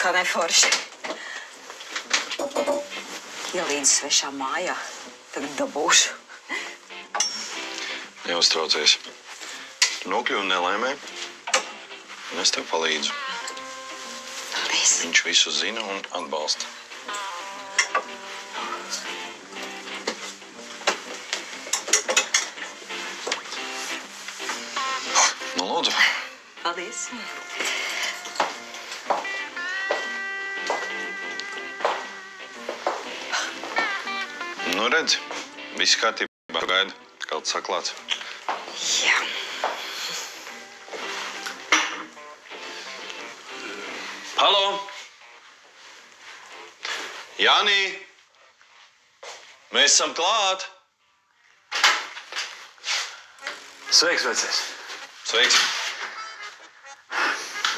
kā neforši. Ja līdz svešā mājā, tagad dabūšu. Neuztraucies. Nokļuvu nelaimē, un es tev palīdzu. Paldies. Viņš visu zina un atbalsta. Nu, lūdzu. Paldies. Nu, redzi, viss kārtībā gaida, kalds saklāts. Jā. Halo! Jānī! Mēs esam klāt! Sveiks, vecais. Sveiks!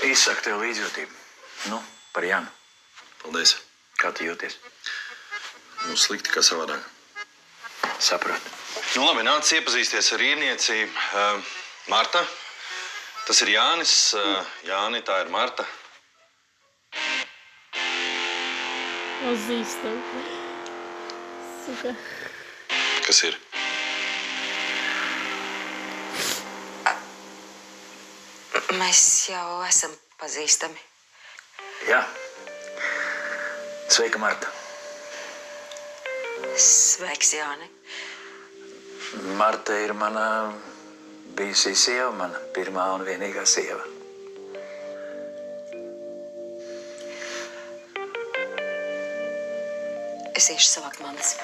Izsaku tev līdzjūtību. Nu, par Janu. Paldies! Kā tu jūties? Nu, slikti kā savādāk. Sapratu. Nu, labi, nāc iepazīsties ar īrnieci. Marta, tas ir Jānis. Jāni, tā ir Marta. Pazīstam. Suka. Kas ir? Mēs jau esam pazīstami. Jā. Sveika, Marta. Sveiks, Jāni. Marta ir mana bijusī sieva, mana pirmā un vienīgā sieva. Es iešu savākt mantas.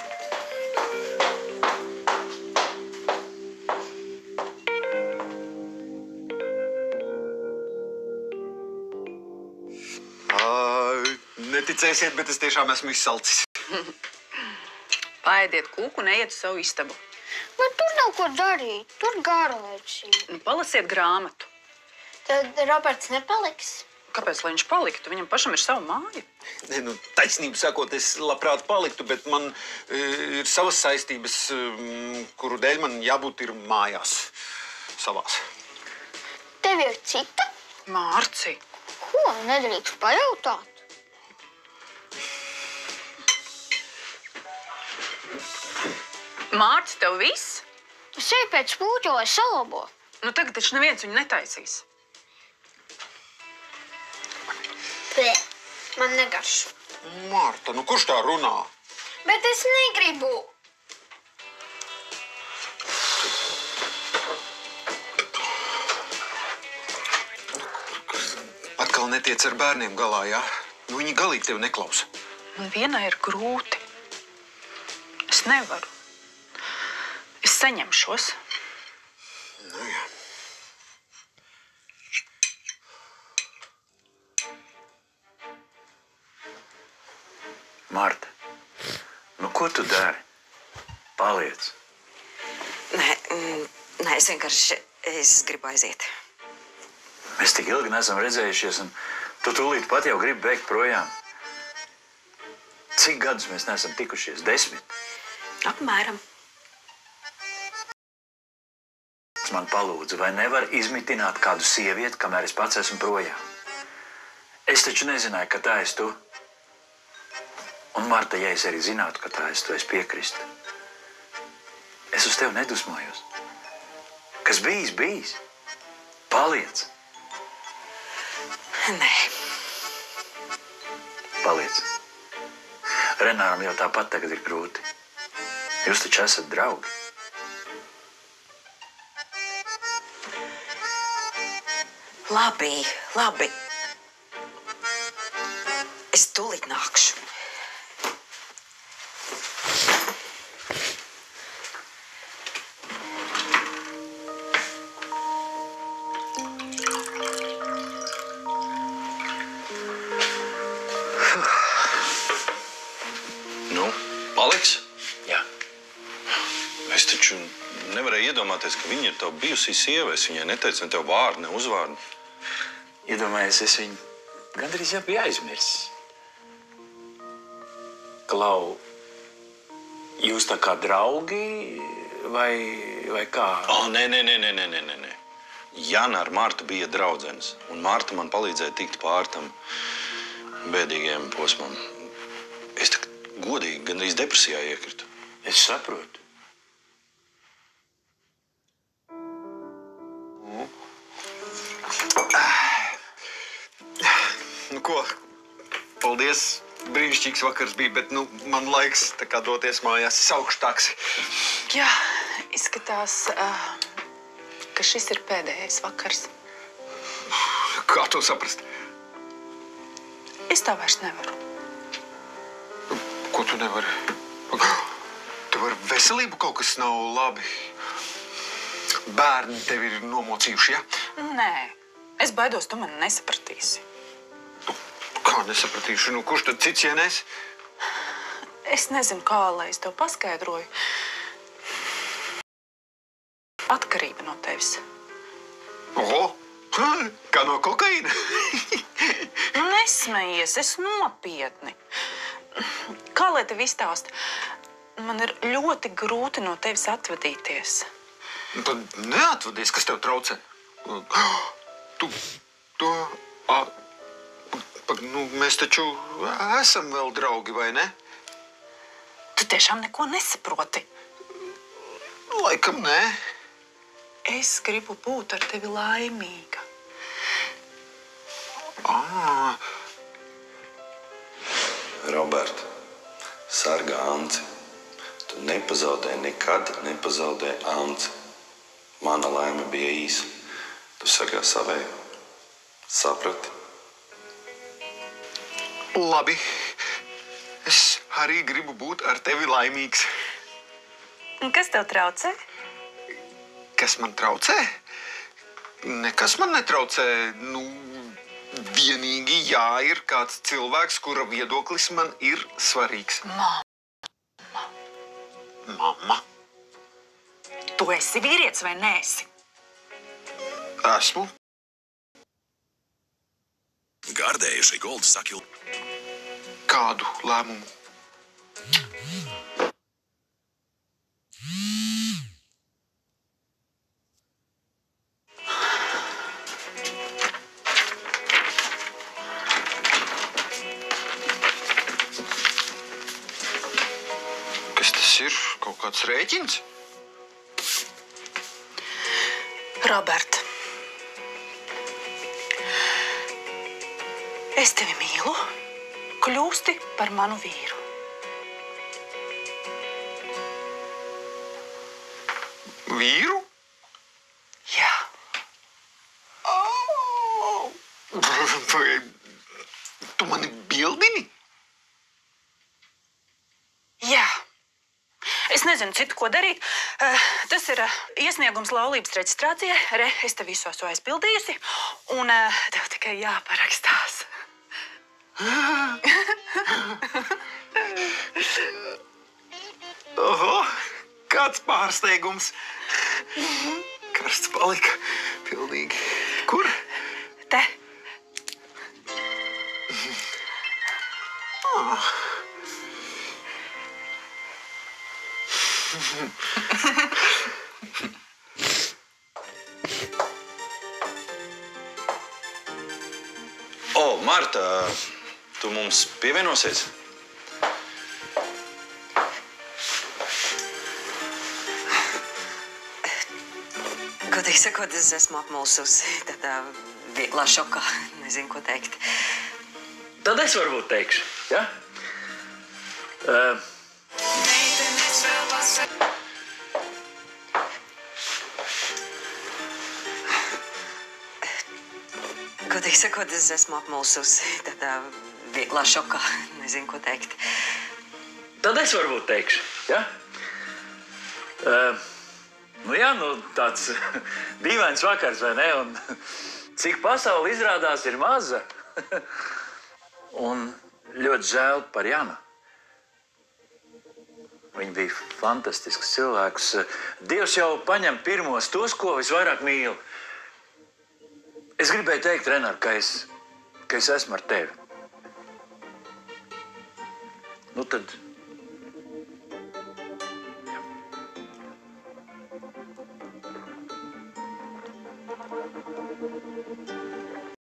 Neticēsiet, bet es tiešām esmu izsalcis. Paēdiet kūku un ejiet uz savu istabu. Bet tur nav ko darīt. Tur garlaicīgi. Nu, palasiet grāmatu. Tad Roberts nepaliks. Kāpēc, lai viņš paliktu? Viņam pašam ir savu māju. Ne, nu, taisnību sakot, es labprāt paliktu, bet man ir savas saistības, kuru dēļ man jābūt ir mājās savās. Tev ir cita? Mārci. Ko? Nedrīkst pajautāt? Mārci, tev viss? Es eju pēc pūķa, lai salabo. Nu, tagad taču neviens viņu netaisīs. Pē, man negaršo. Marta, nu kurš tā runā? Bet es negribu. Atkal netiec ar bērniem galā, jā? Nu, viņi galīgi tevi neklausa. Man vienai ir grūti. Es nevaru. Es saņemšos. Nu, jā. Marta, nu ko tu dari? Paliec. Nē, es vienkārši gribu aiziet. Mēs tik ilgi neesam redzējušies, un tu tūlīt pat jau gribi beigt projām. Cik gadus mēs neesam tikušies? 10? Apmēram. Man palūdzu, vai nevar izmitināt kādu sievieti, kamēr es pats esmu projām? Es taču nezināju, ka tā esi tu. Un, Marta, ja es arī zinātu, ka tā esi tu, es piekristu. Es uz tevi nedusmojos. Kas bijis, bijis. Paliec. Nē. Paliec. Renāram jau tāpat tagad ir grūti. Jūs taču esat draugi. Labi. Es tūlīt nākšu. Nu, paliks? Jā. Es taču nevarēju iedomāties, ka viņa ir tava bijusī sieva. Es viņai neteicu ne tev vārdu, ne uzvārdu. Iedomājies, es viņu gandrīz jau biju aizmirsis. Klau, jūs tā kā draugi vai kā? Nē. Jana ar Martu bija draudzenes, un Marta man palīdzēja tikt pār tam bēdīgajam posmam. Es tā godīgi gandrīz depresijā iekritu. Es saprotu. Nu, ko? Paldies. Brīnišķīgs vakars bija, bet man laiks tā kā doties mājās. Es augšu taksi. Jā, izskatās, ka šis ir pēdējais vakars. Kā to saprast? Es tā vairs nevaru. Ko tu nevari? Tev ar veselību kaut kas nav labi. Bērni tevi ir nomocījuši, ja? Nē, es baidos, tu mani nesapratīsi. Kā nesapratīšu? Kurš tad cits ienēs? Es nezinu, kā, lai es tev paskaidroju. Atkarība no tevis. Oho! Kā no kokaīna? Nesmējies, es nopietni. Kā lai tev izstāst? Man ir ļoti grūti no tevis atvadīties. Tad neatvadies, kas tev traucē. Mēs taču esam vēl draugi, vai ne? Tu tiešām neko nesaproti. Laikam nē. Es gribu būt ar tevi laimīga. Robert, sargā Anci. Tu nepazaudē, nekad nepazaudē Anci. Mana laime bija īsa. Tu sargā savēju. Saprati? Labi. Es arī gribu būt ar tevi laimīgs. Un kas tev traucē? Kas man traucē? Nekas man netraucē. Vienīgi ir kāds cilvēks, kura viedoklis man ir svarīgs. Mamma. Tu esi vīrietis vai neesi? Esmu. Gardējuši Golda saki. Kādu lēmumu? Kas tas ir? Kaut kāds rēķins? Robert, es tevi mīlu, kļūsti par manu vīru. Vīru? Jā. Tu mani bildini? Jā. Es nezinu citu, ko darīt. Tas ir iesniegums laulības reģistrācijai. Es te visu esmu aizpildījusi. Un tev tikai jāparakstās. Oho, kāds pārsteigums. Karsts palika pilnīgi. Kur? Te. Marta, tu mums pievienosies? Godīgi sakot, es esmu apmulsusi tādā vieglā šokā. Nezinu, ko teikt. Tad es varbūt teikšu, ja? Godīgi sakot, es esmu apmulsusi tādā vieglā šokā. Nezinu, ko teikt. Tad es varbūt teikšu, ja? Tāds dīvains vakars, vai ne? Un cik pasauli izrādās ir maza. Un ļoti žēl par Janu. Viņa bija fantastisks cilvēks. Dievs jau paņem pirmos tos, ko visvairāk mīl. Es gribēju teikt, Renar, ka es esmu ar tevi. Nu tad